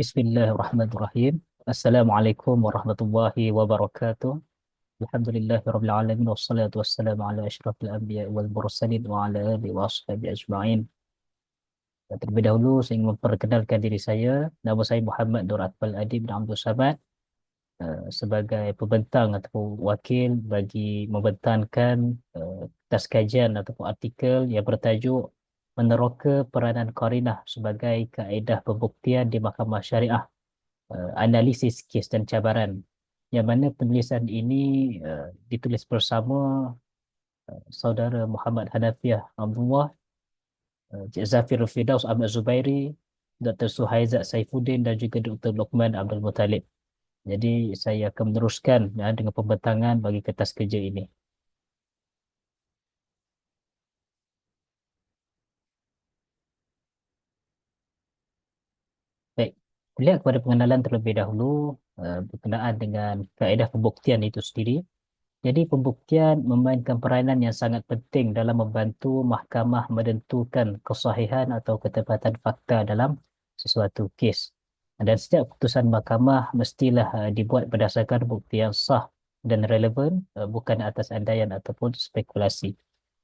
Bismillahirrahmanirrahim. Assalamualaikum warahmatullahi wabarakatuh. Alhamdulillahirabbil alamin wassalatu wassalamu ala asyrafil anbiya'i wal mursalin wa ala alihi wa ashabihi ajma'in. Terlebih dahulu saya ingin memperkenalkan diri saya. Nama saya Muhammad Nur Akmal Adi bin Abdul Samad, sebagai pembentang ataupun wakil bagi membentangkan kertas kajian ataupun artikel yang bertajuk Meneroka Peranan Qarinah sebagai Kaedah Pembuktian di Mahkamah Syariah, analisis kes dan cabaran, yang mana penulisan ini ditulis bersama saudara Muhammad Hanafiah Abdullah, Cik Zafir Firdaus Ahmad Zubairi, Dr. Suhaizat Saifuddin dan juga Dr. Luqman Abdul Muttalib. Jadi saya akan meneruskan dengan pembentangan bagi kertas kerja ini. Baik, lihat kepada pengenalan terlebih dahulu berkenaan dengan kaedah pembuktian itu sendiri. Jadi pembuktian memainkan peranan yang sangat penting dalam membantu mahkamah menentukan kesahihan atau ketepatan fakta dalam sesuatu kes. Dan setiap keputusan mahkamah mestilah dibuat berdasarkan bukti yang sah dan relevan, bukan atas andaian ataupun spekulasi.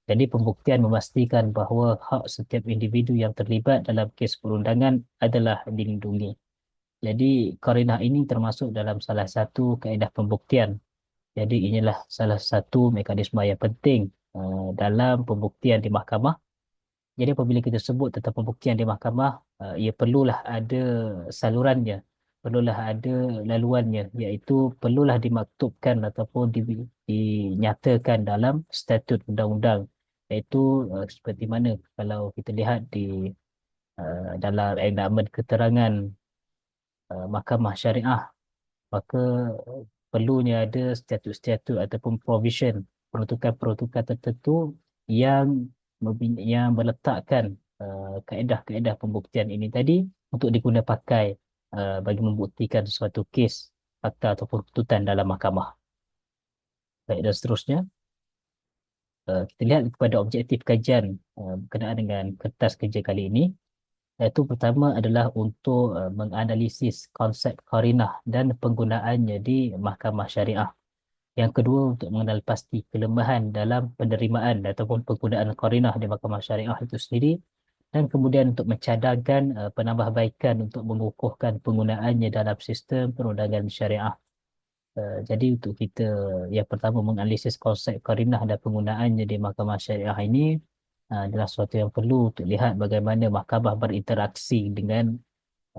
Jadi pembuktian memastikan bahawa hak setiap individu yang terlibat dalam kes perundangan adalah dilindungi. Jadi qarinah ini termasuk dalam salah satu kaedah pembuktian. Jadi inilah salah satu mekanisme yang penting dalam pembuktian di mahkamah. Jadi apabila kita sebut tentang pembuktian di mahkamah, ia perlulah ada salurannya, perlulah ada laluannya, iaitu perlulah dimaktubkan ataupun dinyatakan dalam statut undang-undang. Iaitu seperti mana kalau kita lihat di dalam enakmen keterangan mahkamah syariah, maka perlunya ada statut-statut ataupun provision, peruntukan-peruntukan tertentu yang yang meletakkan kaedah-kaedah pembuktian ini tadi untuk diguna pakai bagi membuktikan suatu kes, fakta ataupun tuntutan dalam mahkamah. Baik, dan seterusnya, kita lihat kepada objektif kajian berkenaan dengan kertas kerja kali ini. Iaitu pertama adalah untuk menganalisis konsep qarinah dan penggunaannya di mahkamah syariah. Yang kedua, untuk mengenal pasti kelemahan dalam penerimaan ataupun penggunaan qarinah di mahkamah syariah itu sendiri. Dan kemudian untuk mencadangkan penambahbaikan untuk mengukuhkan penggunaannya dalam sistem perundangan syariah. Jadi untuk kita yang pertama menganalisis konsep qarinah dan penggunaannya di mahkamah syariah ini adalah sesuatu yang perlu untuk lihat bagaimana mahkamah berinteraksi dengan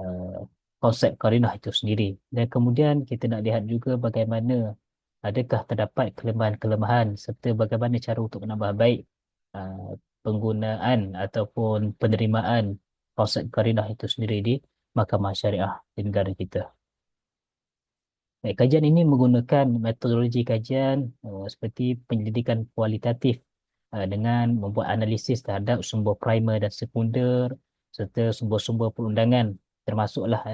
uh, konsep qarinah itu sendiri. Dan kemudian kita nak lihat juga bagaimana adakah terdapat kelemahan-kelemahan serta bagaimana cara untuk menambah baik uh, penggunaan ataupun penerimaan konsep qarinah itu sendiri di mahkamah syariah di negara kita. Baik, kajian ini menggunakan metodologi kajian seperti penyelidikan kualitatif dengan membuat analisis terhadap sumber primer dan sekunder serta sumber-sumber perundangan, termasuklah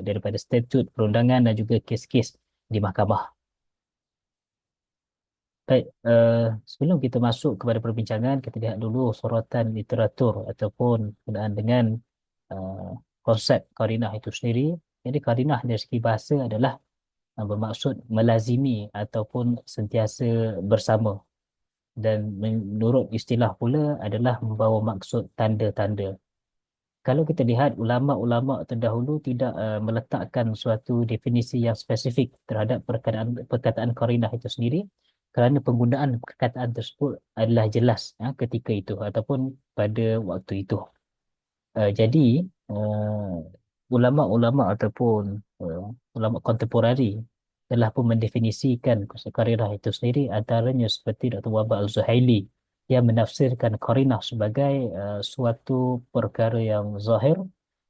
daripada statut perundangan dan juga kes-kes di mahkamah. Baik, sebelum kita masuk kepada perbincangan, kita lihat dulu sorotan literatur ataupun berkenaan dengan uh, konsep qarinah itu sendiri. Jadi qarinah dari segi bahasa adalah bermaksud melazimi ataupun sentiasa bersama, dan menurut istilah pula adalah membawa maksud tanda-tanda. Kalau kita lihat ulama-ulama terdahulu tidak meletakkan suatu definisi yang spesifik terhadap perkataan qarinah itu sendiri, kerana penggunaan perkataan tersebut adalah jelas ketika itu ataupun pada waktu itu. Jadi uh, ulama-ulama ataupun uh, ulama kontemporari telah pun mendefinisikan konsep qarinah itu sendiri, antaranya seperti Dr. Wahbah Al-Zuhaili yang menafsirkan qarinah sebagai suatu perkara yang zahir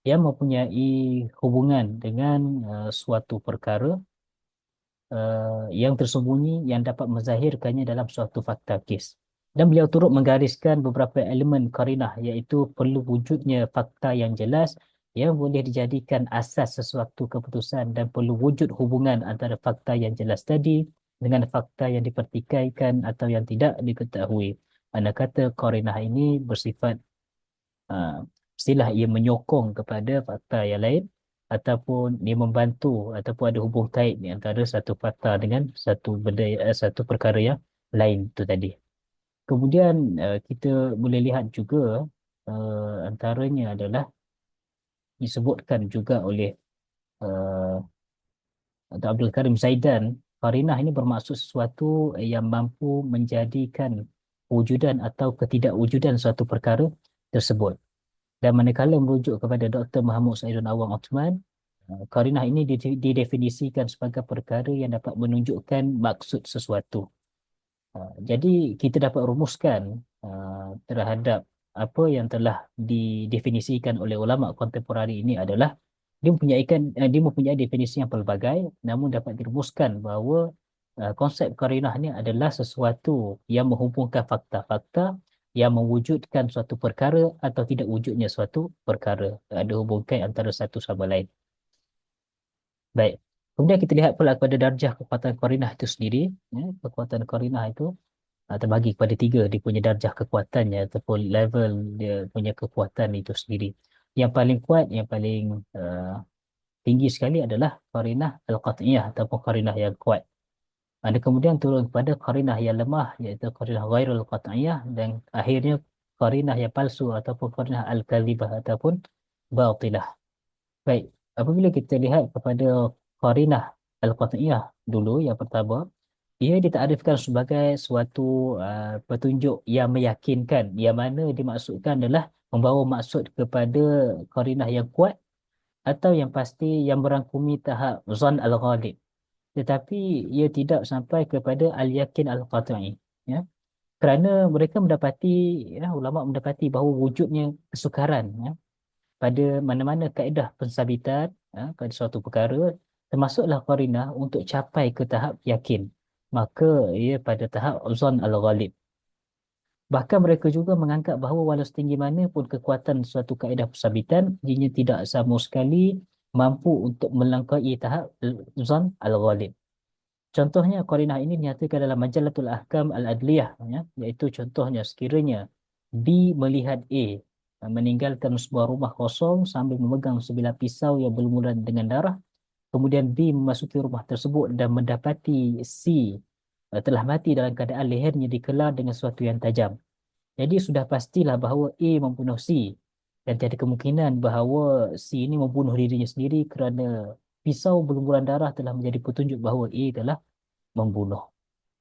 yang mempunyai hubungan dengan suatu perkara yang tersembunyi yang dapat menzahirkannya dalam suatu fakta kes. Dan beliau turut menggariskan beberapa elemen qarinah, iaitu perlu wujudnya fakta yang jelas yang boleh dijadikan asas sesuatu keputusan, dan perlu wujud hubungan antara fakta yang jelas tadi dengan fakta yang dipertikaikan atau yang tidak diketahui. Anda kata qarinah ini bersifat pastilah ia menyokong kepada fakta yang lain ataupun dia membantu ataupun ada hubung kait di antara satu fakta dengan satu benda satu perkara yang lain tu tadi. Kemudian kita boleh lihat juga antaranya adalah disebutkan juga oleh uh, Dr. Abdul Karim Zaidan, qarinah ini bermaksud sesuatu yang mampu menjadikan wujudan atau ketidakwujudan suatu perkara tersebut. Dan manakala merujuk kepada Dr. Mahmud Saidun Awang Othman, qarinah ini didefinisikan sebagai perkara yang dapat menunjukkan maksud sesuatu. Jadi kita dapat rumuskan terhadap apa yang telah didefinisikan oleh ulama kontemporari ini adalah dia mempunyai definisi yang pelbagai, namun dapat dirumuskan bahawa konsep qarinah ini adalah sesuatu yang menghubungkan fakta-fakta yang mewujudkan suatu perkara atau tidak wujudnya suatu perkara. Ada hubungkan antara satu sama lain. Baik. Kemudian kita lihat pula kepada darjah kekuatan qarinah itu sendiri. Ya, kekuatan qarinah itu terbagi kepada tiga dia punya darjah kekuatannya ataupun level dia punya kekuatan itu sendiri. Yang paling kuat, yang paling tinggi sekali adalah qarinah al-qat'iyah ataupun qarinah yang kuat. Ada kemudian turun kepada qarinah yang lemah iaitu qarinah ghairul qat'iyah dan akhirnya qarinah yang palsu ataupun qarinah al-kadzibah ataupun batilah. Baik, apabila kita lihat kepada qarinah al-qat'iyah dulu yang pertama, ia ditarifkan sebagai suatu petunjuk yang meyakinkan, yang mana dimaksudkan adalah membawa maksud kepada qarinah yang kuat atau yang pasti yang merangkumi tahap zon al-ghalib. Tetapi ia tidak sampai kepada al-yakin al-qat'i. Ya. Kerana mereka mendapati, ya, ulama mendapati bahawa wujudnya kesukaran ya, pada mana-mana kaedah pensabitan pada suatu perkara, termasuklah qarinah untuk capai ke tahap yakin. Maka ia pada tahap zon al-ghalib. Bahkan mereka juga menganggap bahawa walau setinggi mana pun kekuatan suatu kaedah pensabitan, ianya tidak sama sekali mampu untuk melangkaui tahap zon al-ghalib. Contohnya qarinah ini dinyatakan dalam Majalatul Ahkam Al-Adliyah ya, iaitu contohnya sekiranya B melihat A meninggalkan sebuah rumah kosong sambil memegang sebilah pisau yang berlumuran dengan darah, kemudian B memasuki rumah tersebut dan mendapati C telah mati dalam keadaan lehernya dikelar dengan sesuatu yang tajam. Jadi sudah pastilah bahawa A membunuh C dan tiada kemungkinan bahawa C ini membunuh dirinya sendiri kerana pisau berlumuran darah telah menjadi petunjuk bahawa A telah membunuh.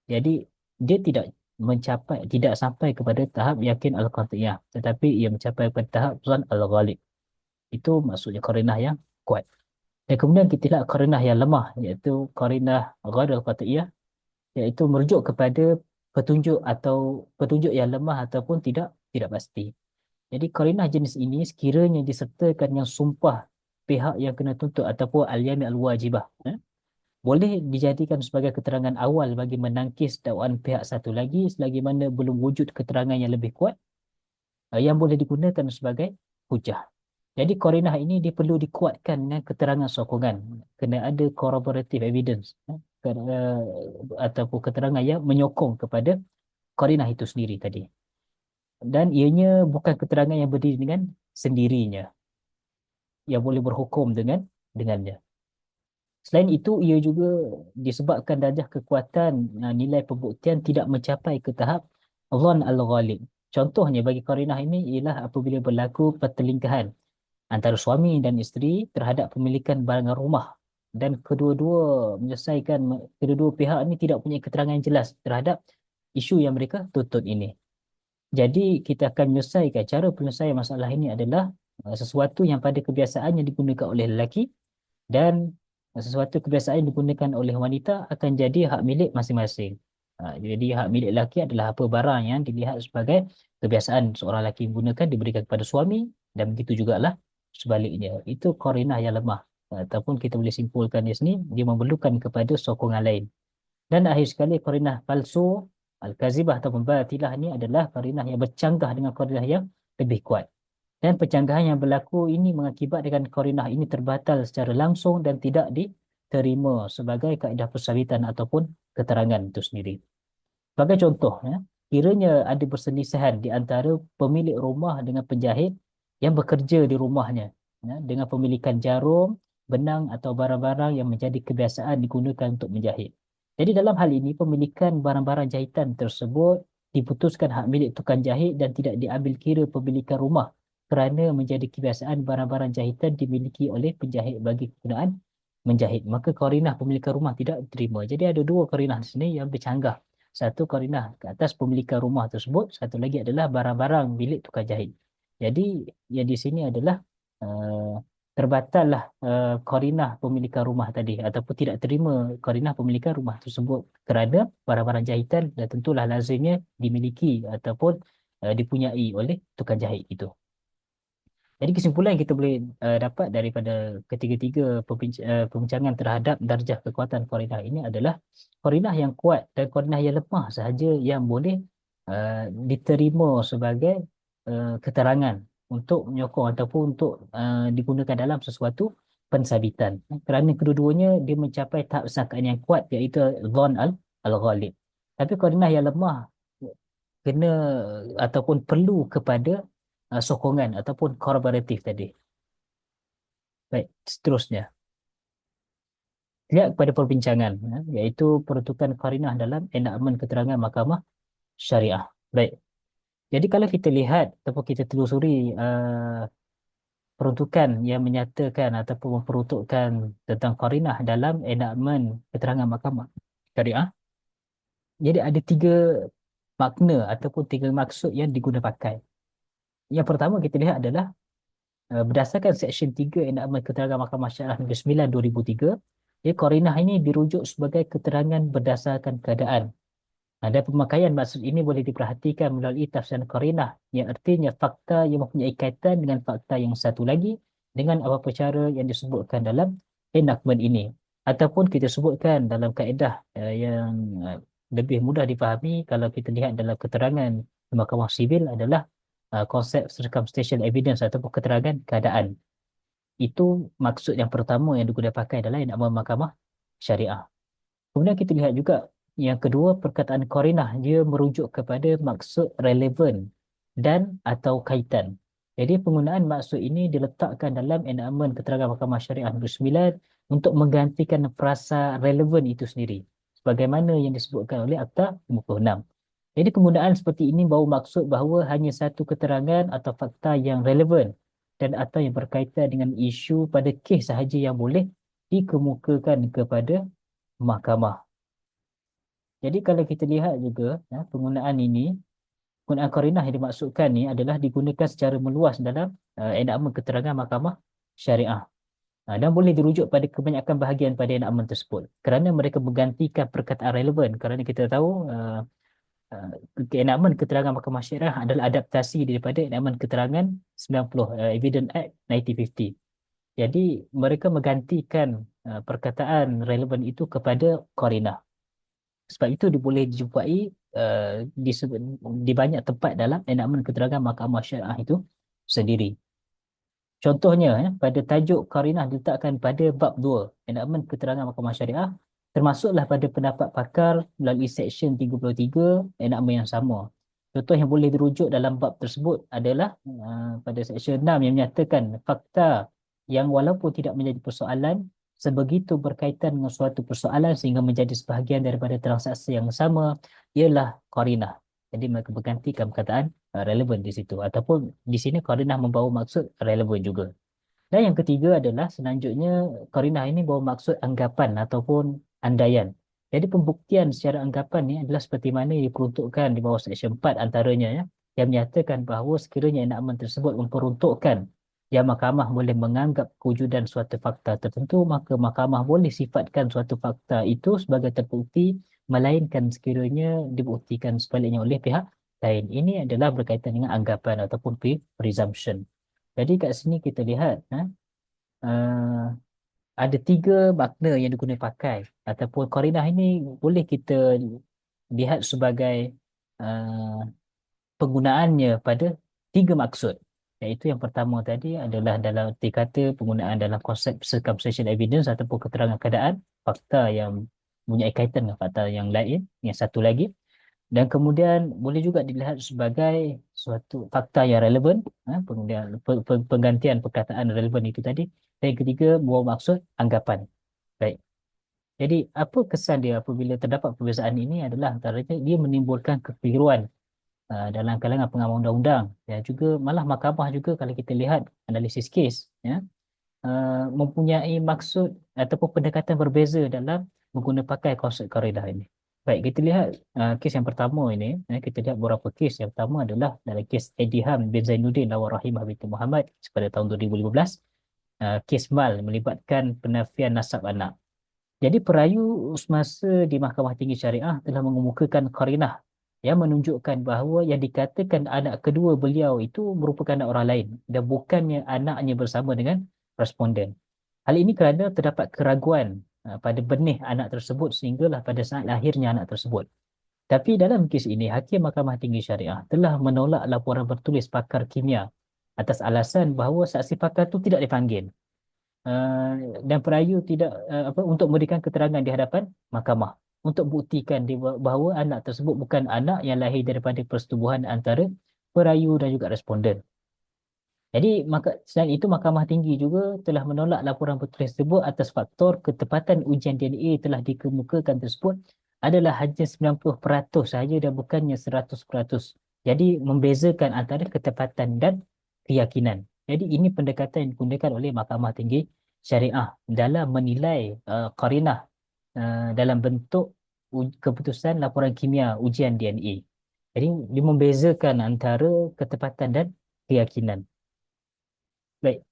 Jadi dia tidak sampai kepada tahap yakin al-qat'iyah, tetapi ia mencapai kepada tahap zan al-ghalib. Itu maksudnya qarinah yang kuat. Dan kemudian kita lihat qarinah yang lemah iaitu qarinah ghair al-qat'iyah, iaitu merujuk kepada petunjuk atau petunjuk yang lemah ataupun tidak pasti. Jadi qarinah jenis ini sekiranya disertakan yang sumpah pihak yang kena tuntut ataupun al-yamin al-wajibah, boleh dijadikan sebagai keterangan awal bagi menangkis dakwaan pihak satu lagi selagi mana belum wujud keterangan yang lebih kuat yang boleh digunakan sebagai hujah. Jadi qarinah ini dia perlu dikuatkan dengan keterangan sokongan. Kena ada corroborative evidence ataupun keterangan yang menyokong kepada qarinah itu sendiri tadi. Dan ianya bukan keterangan yang berdiri dengan sendirinya, yang boleh berhukum dengannya. Selain itu, ia juga disebabkan darjah kekuatan nilai pembuktian tidak mencapai ke tahap dhan al-ghalib. Contohnya bagi qarinah ini ialah apabila berlaku pertelingkahan antara suami dan isteri terhadap pemilikan barangan rumah dan kedua-dua pihak ini tidak punya keterangan yang jelas terhadap isu yang mereka tuntut ini. Jadi kita akan menyelesaikan cara penyelesaian masalah ini adalah sesuatu yang pada kebiasaannya digunakan oleh lelaki dan sesuatu kebiasaan yang digunakan oleh wanita akan jadi hak milik masing-masing. Jadi hak milik lelaki adalah apa barang yang dilihat sebagai kebiasaan seorang lelaki gunakan diberikan kepada suami dan begitu jugalah sebaliknya. Itu qarinah yang lemah. Ataupun kita boleh simpulkan di sini dia memerlukan kepada sokongan lain. Dan akhir sekali qarinah palsu al-kazibah ataupun batilah ni adalah qarinah yang bercanggah dengan qarinah yang lebih kuat. Dan pencanggahan yang berlaku ini mengakibatkan qarinah ini terbatal secara langsung dan tidak diterima sebagai kaedah persabitan ataupun keterangan itu sendiri. Sebagai contoh, kiranya ada perselisihan di antara pemilik rumah dengan penjahit yang bekerja di rumahnya, dengan pemilikan jarum, benang atau barang-barang yang menjadi kebiasaan digunakan untuk menjahit. Jadi dalam hal ini pemilikan barang-barang jahitan tersebut diputuskan hak milik tukang jahit dan tidak diambil kira pemilikan rumah kerana menjadi kebiasaan barang-barang jahitan dimiliki oleh penjahit bagi kegunaan menjahit. Maka qarinah pemilikan rumah tidak diterima. Jadi ada dua qarinah di sini yang bercanggah. Satu qarinah ke atas pemilikan rumah tersebut, satu lagi adalah barang-barang milik tukang jahit. Jadi yang di sini adalah uh, terbatallah qarinah pemilikan rumah tadi ataupun tidak terima qarinah pemilikan rumah tersebut kerana barang-barang jahitan dan tentulah lazimnya dimiliki ataupun dipunyai oleh tukang jahit itu. Jadi kesimpulan yang kita boleh dapat daripada ketiga-tiga perbincangan terhadap darjah kekuatan qarinah ini adalah qarinah yang kuat dan qarinah yang lemah sahaja yang boleh diterima sebagai keterangan untuk menyokong ataupun untuk digunakan dalam sesuatu pensabitan. Kerana kedua-duanya dia mencapai tahap sangkaan yang kuat iaitu dhon al-ghalib. Tapi qarinah yang lemah kena ataupun perlu kepada sokongan ataupun korporatif tadi. Baik, seterusnya. Lihat kepada perbincangan, iaitu peruntukan qarinah dalam enakmen keterangan mahkamah syariah. Baik, jadi kalau kita lihat ataupun kita telusuri peruntukan yang menyatakan ataupun memperuntukkan tentang qarinah dalam enakmen keterangan mahkamah syariah, jadi ada tiga makna ataupun tiga maksud yang digunakan pakai. Yang pertama kita lihat adalah berdasarkan Seksyen 3 Enakmen Keterangan Mahkamah Syariah Negeri 9 2003, qarinah ini dirujuk sebagai keterangan berdasarkan keadaan. Dan pemakaian maksud ini boleh diperhatikan melalui tafsiran qarinah yang artinya fakta yang mempunyai kaitan dengan fakta yang satu lagi dengan apa-apa cara yang disebutkan dalam enakmen ini. Ataupun kita sebutkan dalam kaedah yang lebih mudah dipahami kalau kita lihat dalam keterangan Mahkamah Sivil adalah konsep circumstantial evidence ataupun keterangan keadaan. Itu maksud yang pertama yang digunakan pakai adalah enakmen mahkamah syariah. Kemudian kita lihat juga yang kedua, perkataan qarinah dia merujuk kepada maksud relevan dan atau kaitan. Jadi penggunaan maksud ini diletakkan dalam enakmen keterangan mahkamah syariah nombor 9 untuk menggantikan frasa relevan itu sendiri sebagaimana yang disebutkan oleh Akta 56. Jadi penggunaan seperti ini bawa maksud bahawa hanya satu keterangan atau fakta yang relevan dan atau yang berkaitan dengan isu pada kes sahaja yang boleh dikemukakan kepada mahkamah. Jadi kalau kita lihat juga penggunaan ini, penggunaan qarinah yang dimaksudkan ni adalah digunakan secara meluas dalam enakmen keterangan mahkamah syariah. Dan boleh dirujuk pada kebanyakan bahagian pada enakmen tersebut kerana mereka menggantikan perkataan relevan kerana kita tahu uh, enakmen keterangan mahkamah syariah adalah adaptasi daripada enakmen keterangan 90 Evidence Act 1950. Jadi mereka menggantikan perkataan relevan itu kepada qarinah. Sebab itu dia boleh dijumpai di, di banyak tempat dalam enakmen keterangan mahkamah syariah itu sendiri. Contohnya, pada tajuk qarinah diletakkan pada bab 2 enakmen keterangan mahkamah syariah, termasuklah pada pendapat pakar melalui Seksyen 33 enakmen yang sama. Contoh yang boleh dirujuk dalam bab tersebut adalah pada Seksyen 6 yang menyatakan fakta yang walaupun tidak menjadi persoalan, sebegitu berkaitan dengan suatu persoalan sehingga menjadi sebahagian daripada transaksi yang sama, ialah qarinah. Jadi mereka bergantikan perkataan relevan di situ. Ataupun di sini qarinah membawa maksud relevan juga. Dan yang ketiga adalah selanjutnya qarinah ini bawa maksud anggapan ataupun andaian. Jadi pembuktian secara anggapan ni adalah seperti mana yang diperuntukkan di bawah Seksyen 4 antaranya yang menyatakan bahawa sekiranya enakmen tersebut memperuntukkan yang mahkamah boleh menganggap kewujudan suatu fakta tertentu, maka mahkamah boleh sifatkan suatu fakta itu sebagai terbukti melainkan sekiranya dibuktikan sebaliknya oleh pihak lain. Ini adalah berkaitan dengan anggapan ataupun presumption. Jadi kat sini kita lihat uh, ada tiga makna yang digunakan pakai ataupun qarinah ini boleh kita lihat sebagai uh, penggunaannya pada tiga maksud. Iaitu yang pertama tadi adalah dalam arti kata penggunaan dalam konsep circumstantial evidence ataupun keterangan keadaan, fakta yang mempunyai kaitan dengan fakta yang lain, yang satu lagi. Dan kemudian boleh juga dilihat sebagai suatu fakta yang relevan, penggantian perkataan relevan itu tadi. Dan yang ketiga, membawa maksud anggapan. Baik. Jadi apa kesan dia apabila terdapat perbezaan ini adalah antaranya dia menimbulkan kekeliruan dalam kalangan pengamal undang-undang, dan juga malah mahkamah juga kalau kita lihat analisis kes, ya, mempunyai maksud ataupun pendekatan berbeza dalam menggunakan pakai konsep kaedah ini. Baik, kita lihat kes yang pertama ini. Kita lihat beberapa kes. Yang pertama adalah dalam kes Ediham bin Zainuddin lawan Rahimah binti Muhammad pada tahun 2015. Kes mal melibatkan penafian nasab anak. Jadi perayu semasa di Mahkamah Tinggi Syariah telah mengemukakan qarinah yang menunjukkan bahawa yang dikatakan anak kedua beliau itu merupakan anak orang lain dan bukannya anaknya bersama dengan responden. Hal ini kerana terdapat keraguan pada benih anak tersebut sehinggalah pada saat lahirnya anak tersebut. Tapi dalam kes ini, Hakim Mahkamah Tinggi Syariah telah menolak laporan bertulis pakar kimia atas alasan bahawa saksi pakar itu tidak dipanggil. Uh, dan perayu tidak untuk memberikan keterangan di hadapan mahkamah untuk buktikan bahawa anak tersebut bukan anak yang lahir daripada persetubuhan antara perayu dan juga responden. Jadi selain itu Mahkamah Tinggi juga telah menolak laporan bertulis tersebut atas faktor ketepatan ujian DNA telah dikemukakan tersebut adalah hanya 90% sahaja dan bukannya 100%. Jadi membezakan antara ketepatan dan keyakinan. Jadi ini pendekatan yang digunakan oleh Mahkamah Tinggi Syariah dalam menilai qarinah dalam bentuk keputusan laporan kimia ujian DNA. Jadi dia membezakan antara ketepatan dan keyakinan. Baik.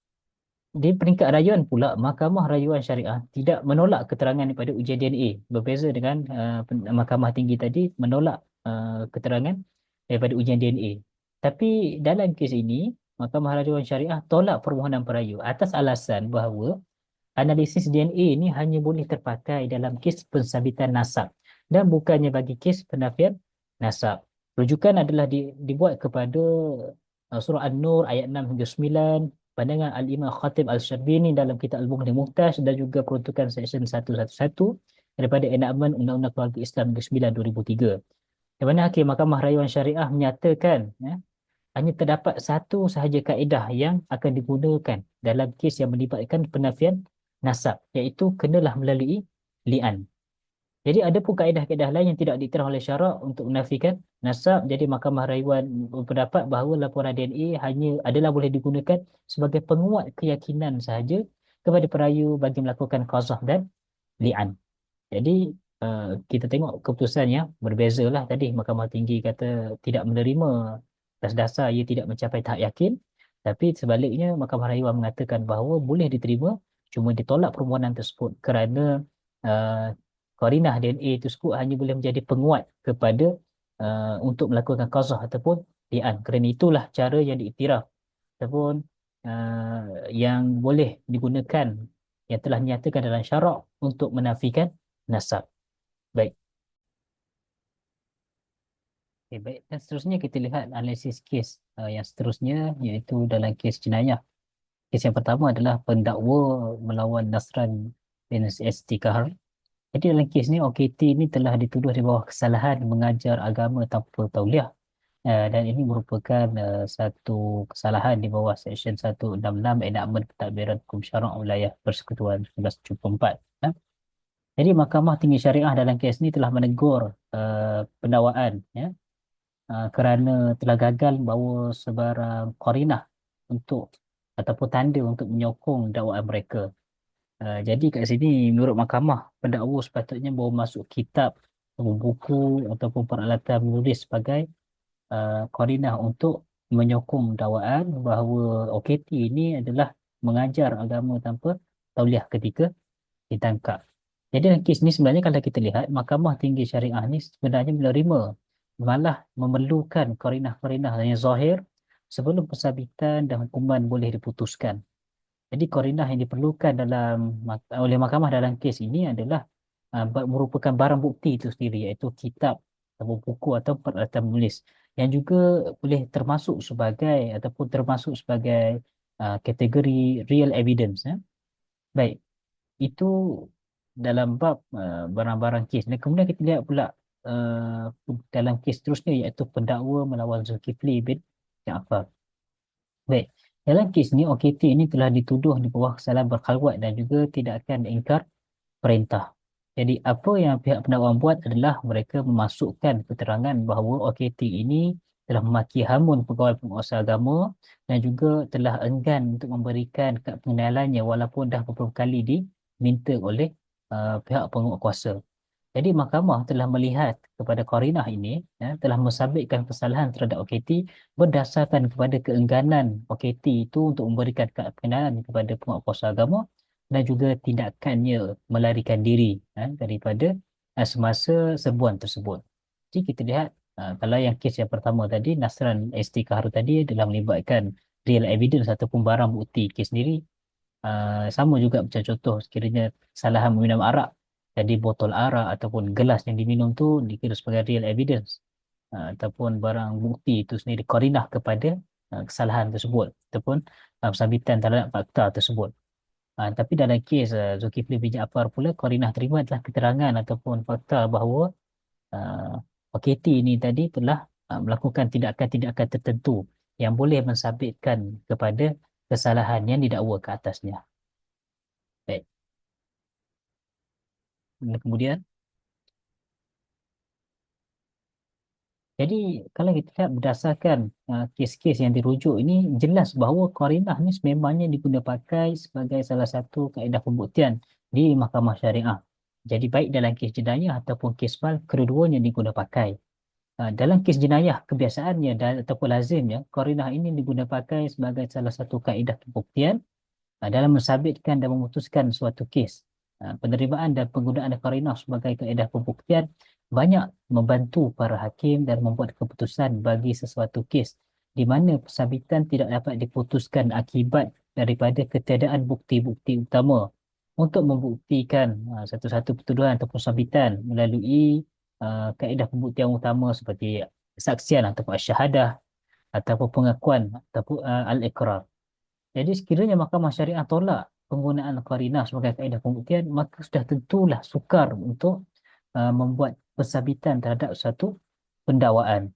Di peringkat rayuan pula, Mahkamah Rayuan Syariah tidak menolak keterangan daripada ujian DNA. Berbeza dengan Mahkamah Tinggi tadi menolak keterangan daripada ujian DNA. Tapi dalam kes ini, Mahkamah Rayuan Syariah tolak permohonan perayu atas alasan bahawa analisis DNA ini hanya boleh terpakai dalam kes pensabitan nasab dan bukannya bagi kes penafian nasab. Rujukan adalah dibuat kepada surah An-Nur ayat 6 hingga 9, pandangan Al-Imam Khatib Al-Syarbini dalam kitab Al-Mughni Muhtaj dan juga peruntukan Seksyen 111 daripada enakmen Undang-Undang Keluarga Islam Negeri 9 2003. Di mana Hakim Mahkamah Rayuan Syariah menyatakan hanya terdapat satu sahaja kaedah yang akan digunakan dalam kes yang melibatkan penafian nasab, iaitu kenalah melalui li'an. Jadi ada pun kaedah-kaedah lain yang tidak diterang oleh syarak untuk menafikan nasab. Jadi Mahkamah Rayuan berpendapat bahawa laporan DNA hanya adalah boleh digunakan sebagai penguat keyakinan sahaja kepada perayu bagi melakukan qazah dan li'an. Jadi kita tengok keputusannya berbezalah. Tadi Mahkamah Tinggi kata tidak menerima atas dasar ia tidak mencapai tahap yakin. Tapi sebaliknya Mahkamah Rayuan mengatakan bahawa boleh diterima, cuma ditolak permohonan tersebut kerana uh, qarinah DNA tersebut hanya boleh menjadi penguat kepada untuk melakukan qazah ataupun li'an. Kerana itulah cara yang diiktiraf ataupun yang boleh digunakan, yang telah dinyatakan dalam syarak untuk menafikan nasab. Baik. Okay, baik. Dan seterusnya kita lihat analisis kes yang seterusnya, iaitu dalam kes jenayah. Kes yang pertama adalah pendakwa melawan Nasran bin ST Kahar. Jadi dalam kes ni OKT ini telah dituduh di bawah kesalahan mengajar agama tanpa tauliah. Dan ini merupakan satu kesalahan di bawah Seksyen 166 Enakmen Pentadbiran Hukum Syarak Wilayah Persekutuan 1974. Jadi Mahkamah Tinggi Syariah dalam kes ini telah menegur pendakwaan, kerana telah gagal membawa sebarang qarinah untuk ataupun tanda untuk menyokong dakwaan mereka. Jadi kat sini menurut mahkamah, pendakwa sepatutnya bawa masuk kitab ataupun buku ataupun peralatan menulis sebagai qarinah untuk menyokong dakwaan bahawa OKT ini adalah mengajar agama tanpa tauliah ketika ditangkap. Jadi dalam kes ni sebenarnya kalau kita lihat Mahkamah Tinggi Syariah ni sebenarnya menerima, malah memerlukan qarinah-qarinah yang zahir sebelum pensabitan dan hukuman boleh diputuskan. Jadi qarinah yang diperlukan oleh mahkamah dalam kes ini adalah merupakan barang bukti itu sendiri, iaitu kitab atau buku atau peralatan menulis yang juga boleh termasuk sebagai ataupun termasuk sebagai kategori real evidence. Baik, itu dalam bab barang-barang kes. Dan kemudian kita lihat pula dalam kes seterusnya, iaitu pendakwa melawan Zulkifli bin Jaafar. Baik, dalam kes ni OKT ini telah dituduh di bawah kesalahan berkhalwat dan juga tidak akan diingkar perintah. Jadi apa yang pihak pendakwa buat adalah mereka memasukkan keterangan bahawa OKT ini telah memaki hamun pegawai penguasa agama dan juga telah enggan untuk memberikan kad pengenalannya walaupun dah beberapa kali diminta oleh pihak penguasa. Jadi mahkamah telah melihat kepada qarinah ini telah mensabitkan kesalahan terhadap OKT berdasarkan kepada keengganan OKT itu untuk memberikan kad pengenalan kepada penguasa agama dan juga tindakannya melarikan diri daripada semasa serbuan tersebut. Jadi kita lihat kalau yang kes yang pertama tadi Nasran ST Kahar tadi adalah melibatkan real evidence ataupun barang bukti kes sendiri. Sama juga macam contoh sekiranya kesalahan meminum arak, jadi botol arak ataupun gelas yang diminum tu dikira sebagai real evidence ataupun barang bukti itu sendiri korinah kepada kesalahan tersebut ataupun sambitan terhadap fakta tersebut. Tapi dalam kes Zulkifli bin Jaafar pula korinah terima adalah keterangan ataupun fakta bahawa uh, OKT ini tadi telah melakukan tindakan-tindakan tertentu yang boleh mensabitkan kepada kesalahan yang didakwa ke atasnya. Baik. Dan kemudian, jadi kalau kita lihat berdasarkan kes-kes yang dirujuk ini, jelas bahawa qarinah ni sememangnya diguna pakai sebagai salah satu kaedah pembuktian di mahkamah syariah. Jadi baik dalam kes jenayah ataupun kes mal, kedua-duanya diguna pakai. Dalam kes jenayah, kebiasaannya ataupun lazimnya, qarinah ini diguna pakai sebagai salah satu kaedah pembuktian dalam mensabitkan dan memutuskan suatu kes. Penerimaan dan penggunaan qarinah sebagai kaedah pembuktian banyak membantu para hakim dan membuat keputusan bagi sesuatu kes di mana pensabitan tidak dapat diputuskan akibat daripada ketiadaan bukti-bukti utama untuk membuktikan satu-satu pertuduhan atau pensabitan melalui kaedah pembuktian utama seperti kesaksian ataupun syahadah ataupun pengakuan ataupun al-iqrar. Jadi sekiranya mahkamah syariah tolak penggunaan qarinah sebagai kaedah pembuktian, maka sudah tentulah sukar untuk membuat pensabitan terhadap satu pendakwaan.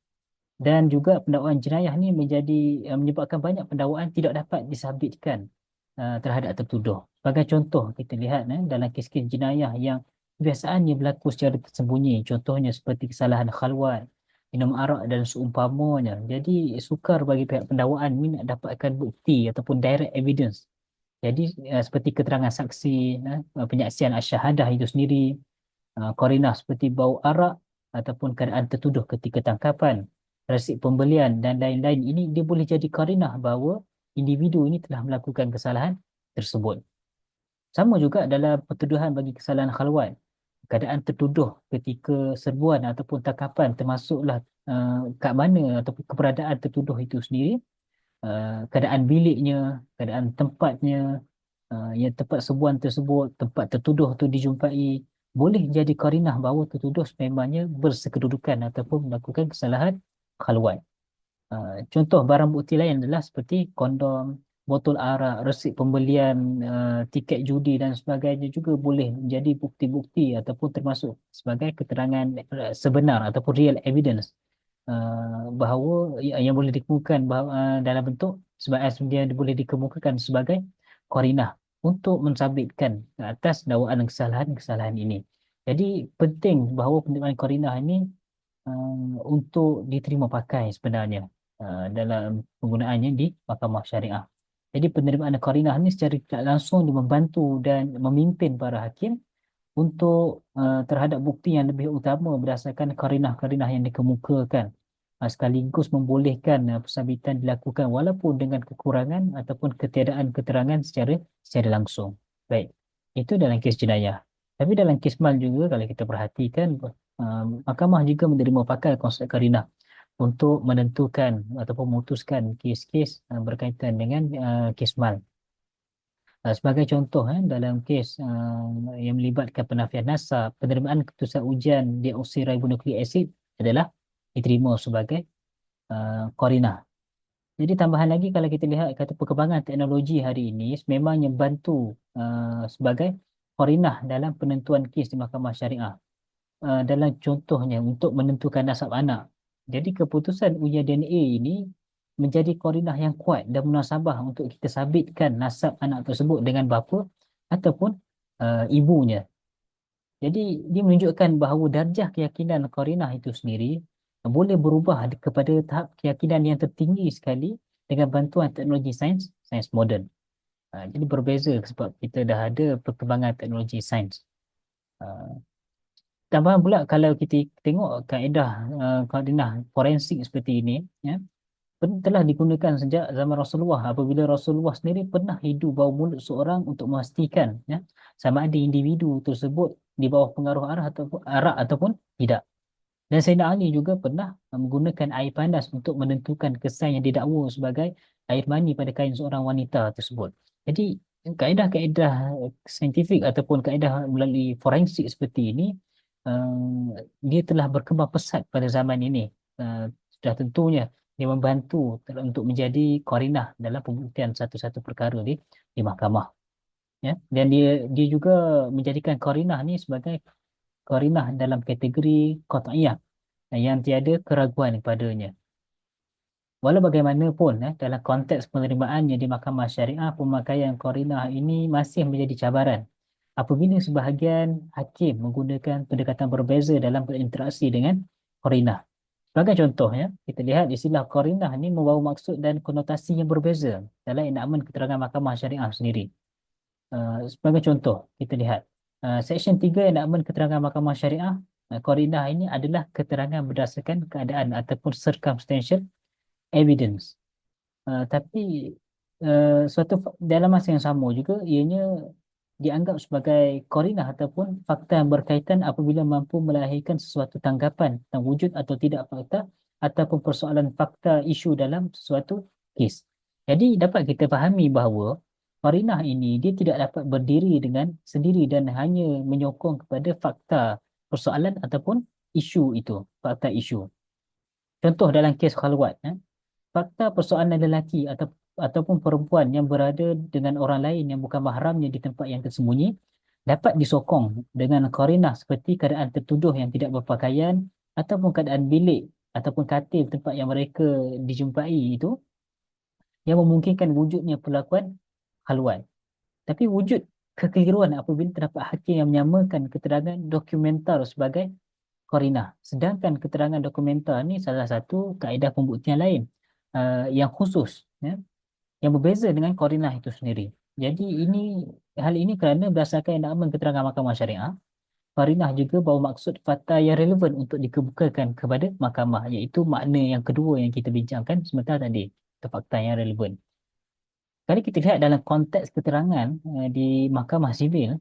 Dan juga pendakwaan jenayah ni menyebabkan banyak pendakwaan tidak dapat disabitkan terhadap tertuduh. Sebagai contoh, kita lihat dalam kes-kes jenayah yang kebiasaannya berlaku secara tersembunyi. Contohnya seperti kesalahan khalwat, minum arak dan seumpamanya. Jadi sukar bagi pihak pendakwaan ni nak dapatkan bukti ataupun direct evidence. Jadi seperti keterangan saksi, penyaksian asyahadah itu sendiri, qarinah seperti bau arak ataupun keadaan tertuduh ketika tangkapan, resip pembelian dan lain-lain. Ini dia boleh jadi qarinah bahawa individu ini telah melakukan kesalahan tersebut. Sama juga dalam pertuduhan bagi kesalahan khalwat. Keadaan tertuduh ketika serbuan ataupun tangkapan termasuklah kat mana ataupun keberadaan tertuduh itu sendiri, keadaan biliknya, keadaan tempatnya, yang tempat serbuan tersebut, tempat tertuduh tu dijumpai, boleh jadi qarinah bahawa tertuduh sememangnya bersekedudukan ataupun melakukan kesalahan khalwat. Contoh barang bukti lain adalah seperti kondom, botol arak, resip pembelian, tiket judi dan sebagainya juga boleh menjadi bukti-bukti ataupun termasuk sebagai keterangan sebenar ataupun real evidence bahawa yang boleh dikemukakan bahawa, dalam bentuk sebagai dia boleh dikemukakan sebagai qarinah untuk mensabitkan ke atas dakwaan kesalahan-kesalahan ini. Jadi penting bahawa penerimaan qarinah ini untuk diterima pakai sebenarnya dalam penggunaannya di mahkamah syariah. Jadi penerimaan qarinah ini secara tidak langsung dia membantu dan memimpin para hakim untuk terhadap bukti yang lebih utama berdasarkan qarinah-qarinah yang dikemukakan. Sekaligus membolehkan pensabitan dilakukan walaupun dengan kekurangan ataupun ketiadaan keterangan secara langsung. Baik, itu dalam kes jenayah. Tapi dalam kes mal juga kalau kita perhatikan mahkamah juga menerima pakai konsep qarinah untuk menentukan ataupun memutuskan kes-kes berkaitan dengan kes mal. Sebagai contoh dalam kes yang melibatkan penafian nasab, penerimaan keputusan ujian deoksiribonukleik asid adalah diterima sebagai qarinah. Jadi tambahan lagi kalau kita lihat kata perkembangan teknologi hari ini memangnya bantu sebagai qarinah dalam penentuan kes di mahkamah syariah. Dalam contohnya untuk menentukan nasab anak. Jadi keputusan ujian DNA ini menjadi korinah yang kuat dan munasabah untuk kita sabitkan nasab anak tersebut dengan bapa ataupun ibunya. Jadi dia menunjukkan bahawa darjah keyakinan qarinah itu sendiri boleh berubah kepada tahap keyakinan yang tertinggi sekali dengan bantuan teknologi sains, sains moden. Jadi berbeza sebab kita dah ada perkembangan teknologi sains. Uh, Tambahan pula kalau kita tengok kaedah qarinah forensik seperti ini, ya, telah digunakan sejak zaman Rasulullah apabila Rasulullah sendiri pernah hidu bau mulut seorang untuk memastikan, ya, sama ada individu tersebut di bawah pengaruh arak ataupun tidak. Dan Sayyidina Ali juga pernah menggunakan air panas untuk menentukan kesan yang didakwa sebagai air mani pada kain seorang wanita tersebut. Jadi kaedah-kaedah saintifik ataupun kaedah melalui forensik seperti ini, dia telah berkembang pesat pada zaman ini. Sudah tentunya dia membantu untuk menjadi qarinah dalam pembuktian satu-satu perkara di mahkamah. Ya, dan dia juga menjadikan qarinah ni sebagai qarinah dalam kategori qat'iyah yang tiada keraguan padanya. Walau bagaimanapun, dalam konteks penerimaannya di mahkamah syariah, pemakaian qarinah ini masih menjadi cabaran. Apabila sebahagian hakim menggunakan pendekatan berbeza dalam berinteraksi dengan qarinah. Sebagai contoh, ya, kita lihat istilah qarinah ini membawa maksud dan konotasi yang berbeza dalam enakmen keterangan mahkamah syariah sendiri. Sebagai contoh, kita lihat Seksyen 3 enakmen keterangan mahkamah syariah, qarinah ini adalah keterangan berdasarkan keadaan ataupun circumstantial evidence. Tapi dalam masa yang sama juga ianya dianggap sebagai qarinah ataupun fakta yang berkaitan apabila mampu melahirkan sesuatu tanggapan tentang wujud atau tidak fakta ataupun persoalan fakta isu dalam sesuatu kes. Jadi dapat kita fahami bahawa qarinah ini dia tidak dapat berdiri dengan sendiri dan hanya menyokong kepada fakta persoalan ataupun isu itu, fakta isu. Contoh dalam kes khalwat, fakta persoalan lelaki ataupun perempuan yang berada dengan orang lain yang bukan mahramnya di tempat yang tersembunyi dapat disokong dengan qarinah seperti keadaan tertuduh yang tidak berpakaian ataupun keadaan bilik ataupun katil tempat yang mereka dijumpai itu yang memungkinkan wujudnya perlakuan khalwat. Tapi wujud kekeliruan apabila terdapat hakim yang menyamakan keterangan dokumentar sebagai qarinah. Sedangkan keterangan dokumentar ni salah satu kaedah pembuktian lain yang khusus, ya, yang berbeza dengan qarinah itu sendiri. Jadi hal ini kerana berdasarkan enakmen keterangan mahkamah syariah, qarinah juga bawa maksud fakta yang relevan untuk dikemukakan kepada mahkamah, iaitu makna yang kedua yang kita bincangkan sebentar tadi, fakta yang relevan. Kalau kita lihat dalam konteks keterangan di mahkamah sivil,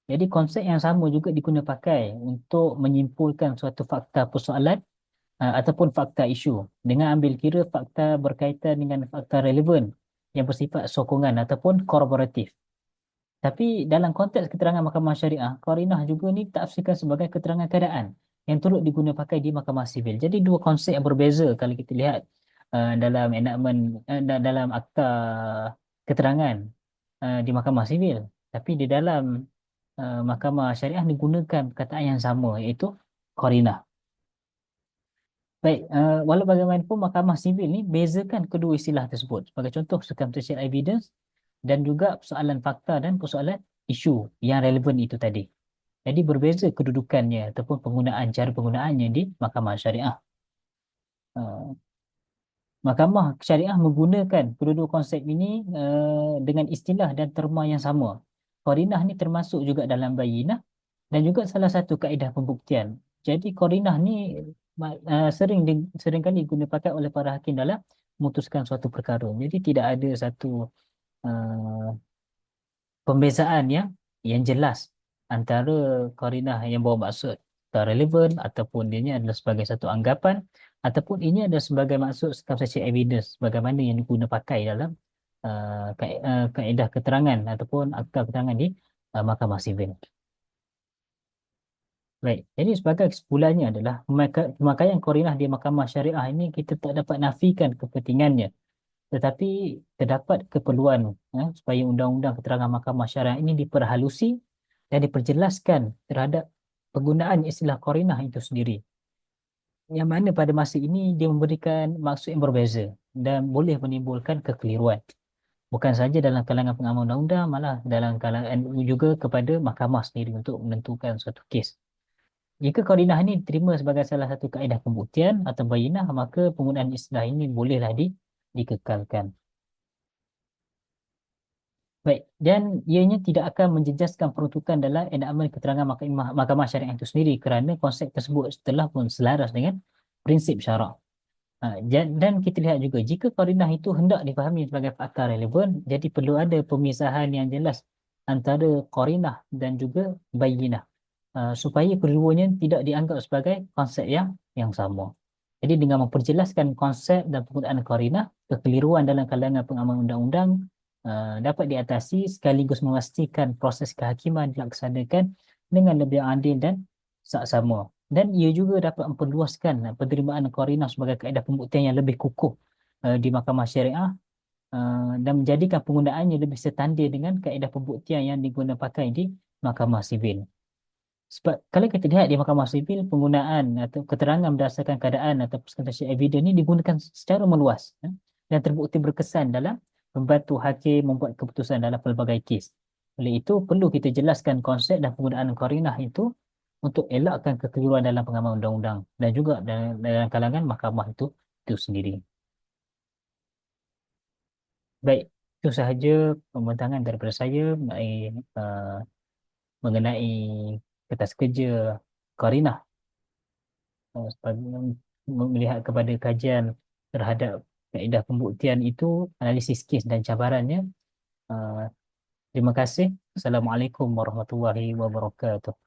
jadi konsep yang sama juga digunakan pakai untuk menyimpulkan suatu fakta persoalan ataupun fakta isu dengan ambil kira fakta berkaitan dengan fakta relevan yang bersifat sokongan ataupun korporatif. Tapi dalam konteks keterangan mahkamah syariah, qarinah juga ni tafsirkan sebagai keterangan keadaan yang turut digunakan pakai di mahkamah sivil. Jadi dua konsep yang berbeza kalau kita lihat dalam enakmen dalam akta keterangan di mahkamah sivil. Tapi di dalam mahkamah syariah digunakan perkataan yang sama iaitu qarinah. Baik, walau bagaimanapun mahkamah sivil ni bezakan kedua istilah tersebut. Sebagai contoh, circumstantial evidence dan juga persoalan fakta dan persoalan isu yang relevan itu tadi. Jadi berbeza kedudukannya ataupun cara penggunaannya di mahkamah syariah. Uh, Mahkamah syariah menggunakan kedua-dua konsep ini dengan istilah dan terma yang sama. Qarinah ni termasuk juga dalam bayinah dan juga salah satu kaedah pembuktian. Jadi qarinah ni seringkali guna pakai oleh para hakim dalam memutuskan suatu perkara. Jadi tidak ada satu uh, pembezaan yang jelas antara qarinah yang bawa maksud tak relevan ataupun dia adalah sebagai satu anggapan ataupun ini adalah sebagai maksud substantial evidence bagaimana yang digunakan pakai dalam kaedah keterangan ataupun akta keterangan di mahkamah sivil. Baik, jadi sebagai kesimpulannya adalah pemakaian qarinah di mahkamah syariah ini kita tak dapat nafikan kepentingannya, tetapi terdapat keperluan supaya undang-undang keterangan mahkamah syariah ini diperhalusi dan diperjelaskan terhadap penggunaan istilah qarinah itu sendiri. Yang mana pada masa ini dia memberikan maksud yang berbeza. dan boleh menimbulkan kekeliruan. Bukan saja dalam kalangan pengamal undang-undang, malah dalam kalangan juga kepada mahkamah sendiri untuk menentukan suatu kes. Jika qarinah ini diterima sebagai salah satu kaedah pembuktian atau bayinah, maka penggunaan istilah ini bolehlah dikekalkan. Baik, dan ianya tidak akan menjejaskan peruntukan dalam enakmen keterangan mahkamah syariah itu sendiri kerana konsep tersebut telah pun selaras dengan prinsip syarak. Dan kita lihat juga jika qarinah itu hendak difahami sebagai faktor relevan, jadi perlu ada pemisahan yang jelas antara qarinah dan juga bayyinah, supaya keduanya tidak dianggap sebagai konsep yang sama. Jadi dengan memperjelaskan konsep dan penggunaan qarinah, kekeliruan dalam kalangan pengamal undang-undang dapat diatasi sekaligus memastikan proses kehakiman dilaksanakan dengan lebih adil dan saksama. Dan ia juga dapat memperluaskan penerimaan qarinah sebagai kaedah pembuktian yang lebih kukuh di mahkamah syariah, dan menjadikan penggunaannya lebih setanding dengan kaedah pembuktian yang digunakan pakai di mahkamah sivil. Sebab kalau kita lihat di mahkamah sivil, penggunaan atau keterangan berdasarkan keadaan atau presentasi evidence ini digunakan secara meluas, dan terbukti berkesan dalam membantu hakim membuat keputusan dalam pelbagai kes. Oleh itu, perlu kita jelaskan konsep dan penggunaan qarinah itu untuk elakkan kekeliruan dalam pengamal undang-undang dan juga dalam kalangan mahkamah itu sendiri. Baik, itu sahaja pembentangan daripada saya uh, mengenai kertas kerja qarinah, melihat kepada kajian terhadap kaedah pembuktian itu, analisis kes dan cabarannya. Uh, Terima kasih. Assalamualaikum warahmatullahi wabarakatuh.